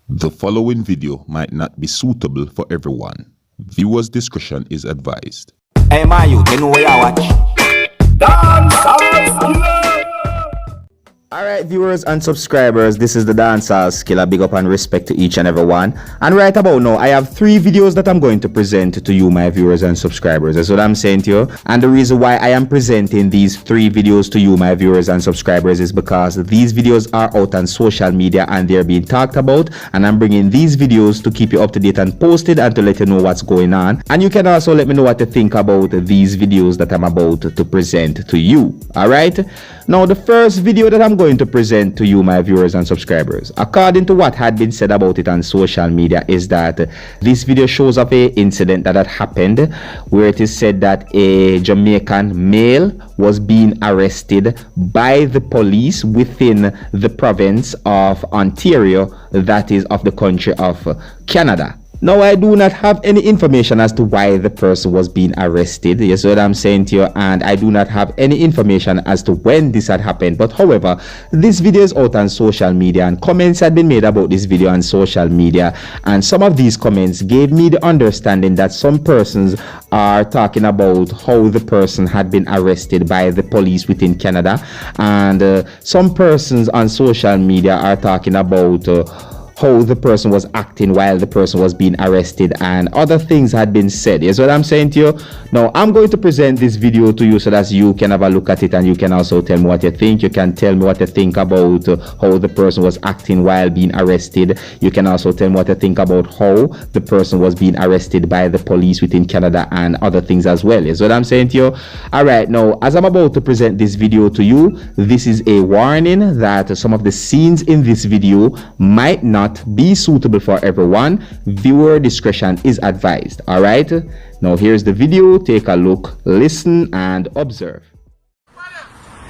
The following video might not be suitable for everyone. Viewers' discretion is advised. Hey, my youth, you know where I watch? Dancehall. Alright, viewers and subscribers, this is the Dancehall Skilla. Big up and respect to each and every one. And right about now, I have 3 videos that I'm going to present to you, my viewers and subscribers. That's what I'm saying to you. And the reason why I am presenting these 3 videos to you, my viewers and subscribers, is because these videos are out on social media and they're being talked about. And I'm bringing these videos to keep you up to date and posted and to let you know what's going on. And you can also let me know what you think about these videos that I'm about to present to you. Alright? Now, the first video that I'm going to present to you, my viewers and subscribers, according to what had been said about it on social media, is that this video shows of a incident that had happened where it is said that a Jamaican male was being arrested by the police within the province of Ontario, that is of the country of Canada. Now, I do not have any information as to why the person was being arrested. Yes, what I'm saying to you, and I do not have any information as to when this had happened. But however, this video is out on social media and comments had been made about this video on social media. And some of these comments gave me the understanding that some persons are talking about how the person had been arrested by the police within Canada. And some persons on social media are talking about how the person was acting while the person was being arrested, and other things had been said. Is what I'm saying to you. Now, I'm going to present this video to you so that you can have a look at it and you can also tell me what you think. You can tell me what you think about how the person was acting while being arrested. You can also tell me what you think about how the person was being arrested by the police within Canada and other things as well. Is what I'm saying to you. All right, now, as I'm about to present this video to you, this is a warning that some of the scenes in this video might not be suitable for everyone. Viewer discretion is advised. All right, now here's the video. Take a look, listen and observe.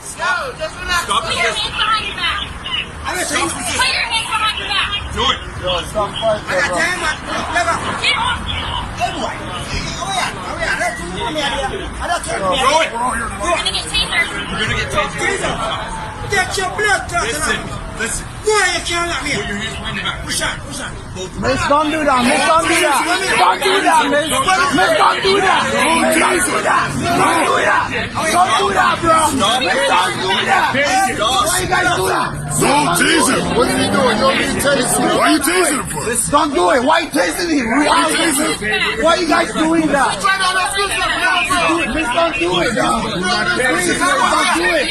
Stop. Put your hands behind your back. Put your hands behind your back. Do it. Stop fighting, bro. Get off. You're gonna get tasered. You're gonna get tasered. Get your blood test. Listen. Why you can't let me? Put your hands behind your back. Push on. Miss, don't do that. Miss, don't do that. Don't do that, Miss. Miss, don't do that. Don't do that. Don't do that. Don't do that, bro. Miss, don't do that. Why you guys do that? Don't tease him. What are you doing? You don't need to tase him. Why are you tasing him for? Don't do it. Why you tasing him? Why you guys doing that? Miss, don't do it, dog. Please, don't do it.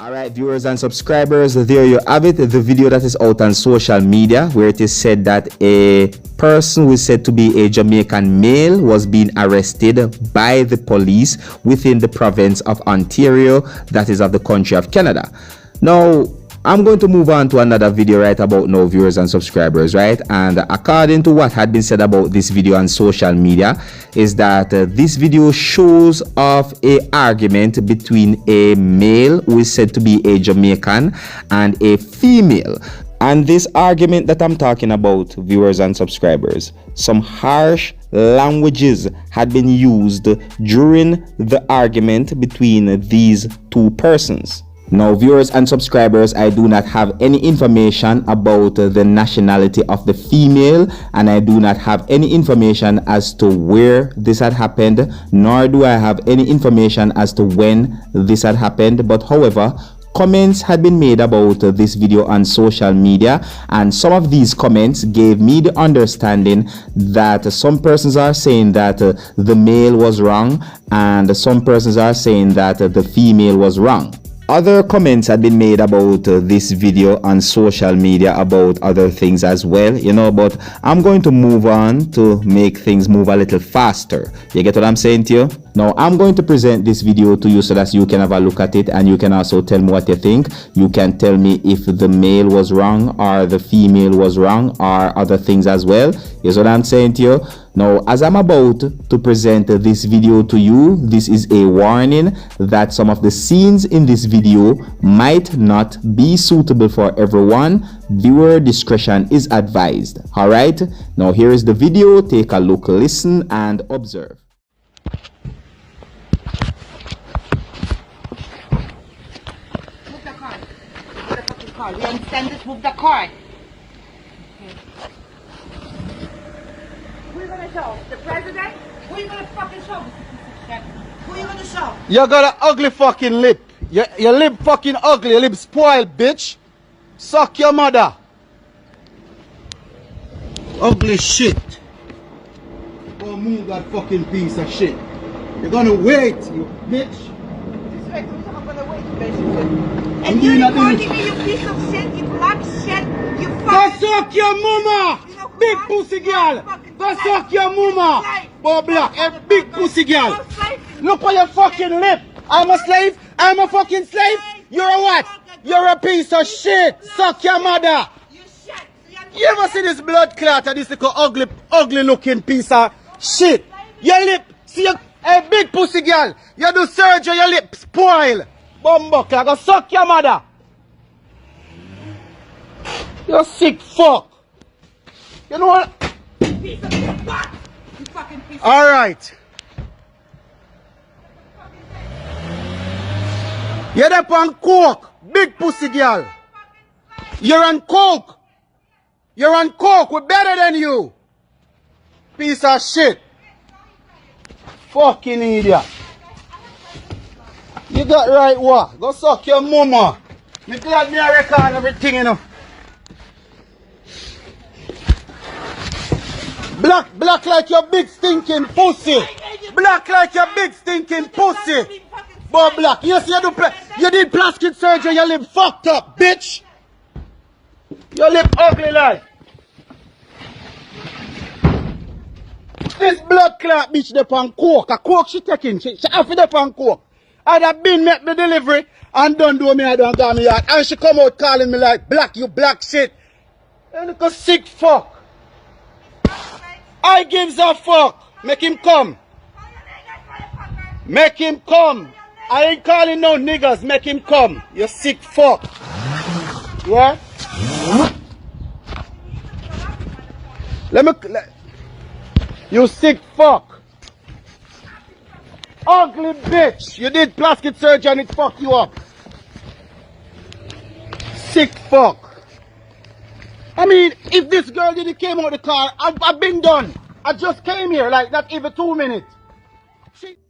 Alright, viewers and subscribers, there you have it, the video that is out on social media where it is said that a person who is said to be a Jamaican male was being arrested by the police within the province of Ontario, that is of the country of Canada. Now, I'm going to move on to another video right about now, viewers and subscribers, right? And according to what had been said about this video on social media, is that this video shows of a argument between a male who is said to be a Jamaican and a female. And this argument that I'm talking about, viewers and subscribers, some harsh languages had been used during the argument between these 2 persons. Now, viewers and subscribers, I do not have any information about the nationality of the female, and I do not have any information as to where this had happened, nor do I have any information as to when this had happened. But however, comments had been made about this video on social media, and some of these comments gave me the understanding that some persons are saying that the male was wrong and some persons are saying that the female was wrong. Other comments had been made about this video on social media about other things as well, you know, but I'm going to move on to make things move a little faster. You get what I'm saying to you? Now, I'm going to present this video to you so that you can have a look at it and you can also tell me what you think. You can tell me if the male was wrong or the female was wrong or other things as well. Here's what I'm saying to you. Now, as I'm about to present this video to you, this is a warning that some of the scenes in this video might not be suitable for everyone. Viewer discretion is advised. All right. Now, here is the video. Take a look, listen, and observe. We understand this, move the car. Okay. Who are you gonna show? The president? Who are you gonna fucking show? Who are you gonna show? You got an ugly fucking lip. Your lip fucking ugly. Your lip spoiled, bitch. Suck your mother. Ugly shit. Go move that fucking piece of shit. You're gonna wait, you bitch. I'm gonna wait, bitch. And you're calling me, you piece of shit, you black shit, you fucking... Go suck your mama! You know, Big pussy girl! Go suck your mama! Boy black, a big pussy girl! Look at your fucking lip! I'm a slave? I'm a fucking slave? You're a what? You're a piece of shit! Suck your mother! You ever see this blood clot or this little ugly looking piece of shit? Your lip, see a big pussy girl, you do surgery, your lip spoil! Bumbuckler, go suck your mother! You sick fuck! You know what? Alright. You're up on coke, big pussy girl. You're on coke. You're on coke, we're better than you. Piece of shit. Fucking idiot. You got right what? Go suck your mama. Me glad me a record everything, you know. Black like your big stinking pussy. Black like your big stinking pussy. Boy black, yes you did plastic surgery, your lip fucked up, bitch. Your lip ugly like. This blood clot bitch dey on coke. A coke she taking. She have to dey on coke. I'd have been make the delivery and done do me I don't got me yard. And she come out calling me like black, you black shit. You look a sick fuck. I gives a fuck. Make him come. Make him come. I ain't calling no niggas. Make him come. You sick fuck. Yeah? You sick fuck. Ugly bitch. You did plastic surgery and it fucked you up. Sick fuck. I mean, if this girl didn't came out of the car, I've been done. I just came here like not even 2 minutes.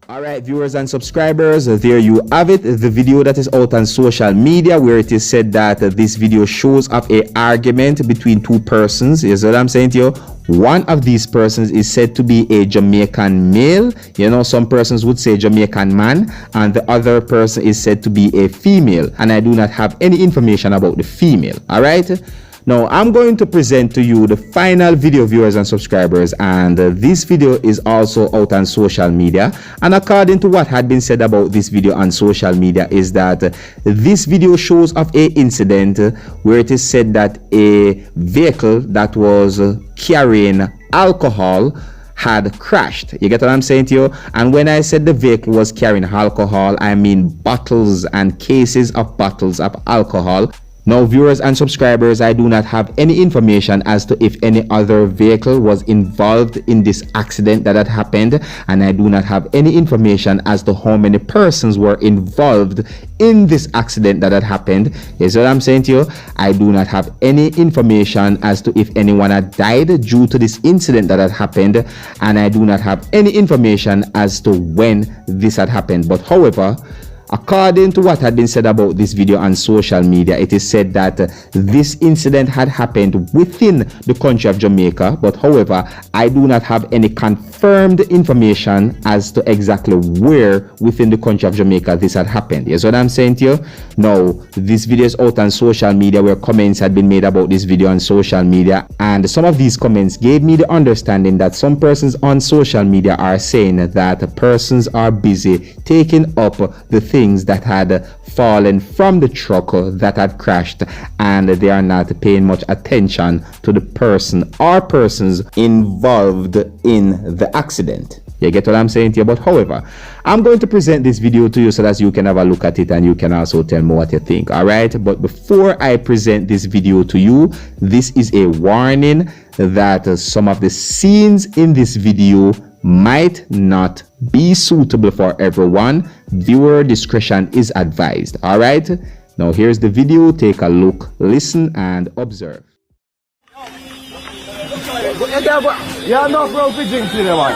Alright, viewers and subscribers, there you have it, the video that is out on social media where it is said that this video shows up an argument between two persons. Is what I'm saying to you. One of these persons is said to be a Jamaican male. You know, some persons would say Jamaican man, and the other person is said to be a female, and I do not have any information about the female. Alright. Now, I'm going to present to you the final video, viewers and subscribers, and this video is also out on social media. And according to what had been said about this video on social media is that this video shows of a incident where it is said that a vehicle that was carrying alcohol had crashed. You get what I'm saying to you? And when I said the vehicle was carrying alcohol, I mean bottles and cases of bottles of alcohol. Now, viewers and subscribers, I do not have any information as to if any other vehicle was involved in this accident that had happened, and I do not have any information as to how many persons were involved in this accident that had happened. Is what I'm saying to you? I do not have any information as to if anyone had died due to this incident that had happened, and I do not have any information as to when this had happened. But however, According to what had been said about this video on social media, it is said that this incident had happened within the country of Jamaica, but however, I do not have any confirmed information as to exactly where within the country of Jamaica this had happened. Here's what I'm saying to you. Now, this video is out on social media where comments had been made about this video on social media, and some of these comments gave me the understanding that some persons on social media are saying that persons are busy taking up the things that had fallen from the truck that had crashed, and they are not paying much attention to the person or persons involved in the accident. You get what I'm saying to you? But however, I'm going to present this video to you so that you can have a look at it and you can also tell me what you think. All right, but before I present this video to you, this is a warning that some of the scenes in this video might not be suitable for everyone. Viewer discretion is advised. All right, now here's the video. Take a look, listen and observe. Yeah, no bro pigeon to the one.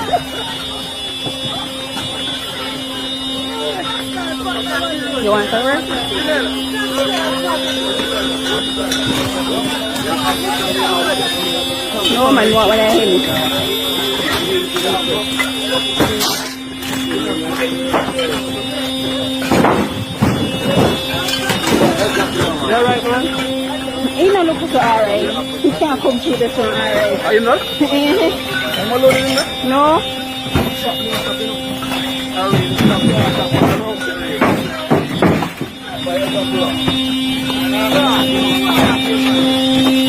You want cover? No man, what would I hit? Yeah, right, man. He not look so alright. He can't come through this one alright. Are you not? I'm alone in there? No.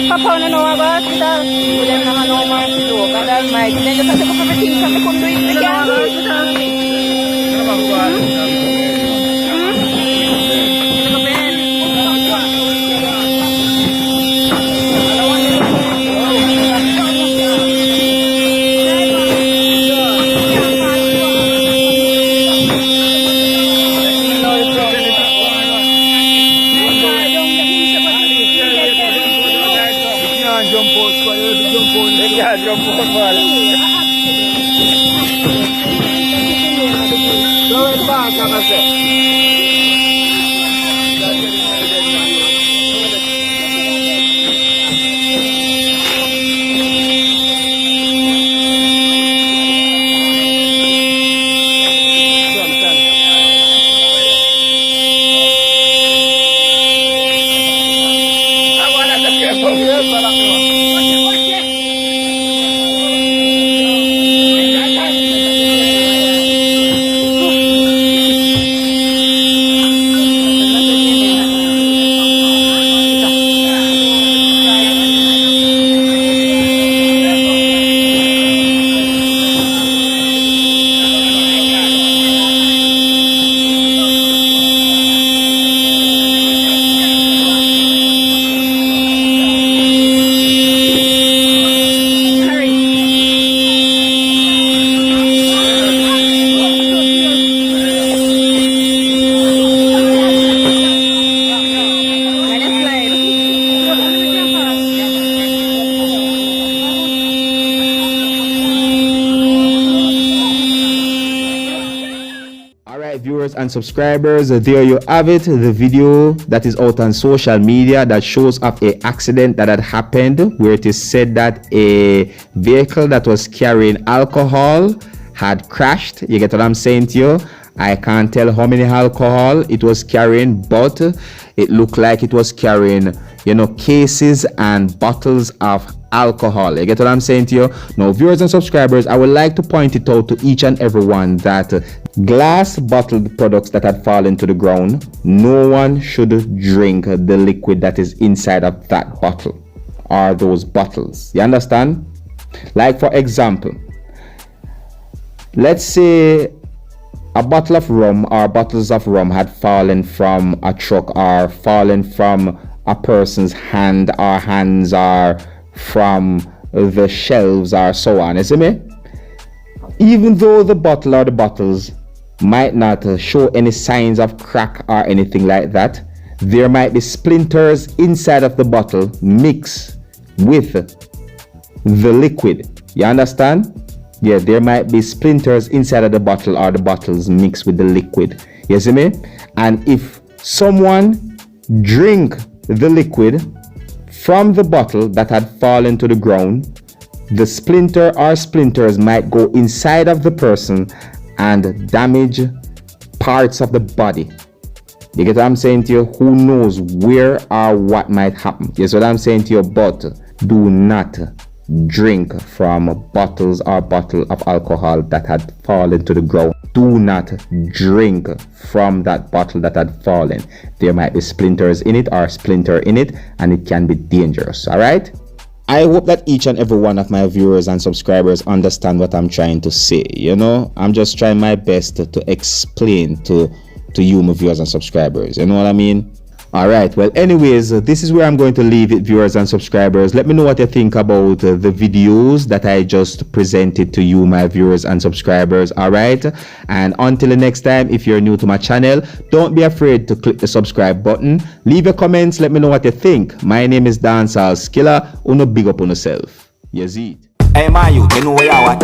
Papa, no know about it. We don't know more to do. But that's my. Then just have to come and think something. Come do it again. Viewers and subscribers, there you have it, the video that is out on social media that shows of a accident that had happened where it is said that a vehicle that was carrying alcohol had crashed. You get what I'm saying to you? I can't tell how many alcohol it was carrying, but it looked like it was carrying, cases and bottles of alcohol. You get what I'm saying to you? Now, viewers and subscribers, I would like to point it out to each and everyone that glass bottled products that had fallen to the ground, no one should drink the liquid that is inside of that bottle or those bottles. You understand? Like, for example, let's say a bottle of rum or bottles of rum had fallen from a truck or fallen from a person's hand or hands or from the shelves or so on. You see me? Even though the bottle or the bottles might not show any signs of crack or anything like that, there might be splinters inside of the bottle mixed with the liquid. You understand? Yeah, there might be splinters inside of the bottle or the bottles mixed with the liquid. You see me? And if someone drink the liquid from the bottle that had fallen to the ground, the splinter or splinters might go inside of the person and damage parts of the body. You get what I'm saying to you? Who knows where or what might happen? Yes, what I'm saying to you, but do not drink from bottles or bottle of alcohol that had fallen to the ground. Do not drink from that bottle that had fallen. There might be splinters in it or splinter in it, and it can be dangerous. All right? I hope that each and every one of my viewers and subscribers understand what I'm trying to say. You know, I'm just trying my best to explain to you, my viewers and subscribers. You know what I mean? All right, well, anyways, this is where I'm going to leave it, viewers and subscribers. Let me know what you think about the videos that I just presented to you, my viewers and subscribers. All right, and until the next time, if you're new to my channel, don't be afraid to click the subscribe button. Leave your comments. Let me know what you think. My name is Dancehall Skilla. Uno big up on yourself. Yes, it. Hey, man, you know where you watch.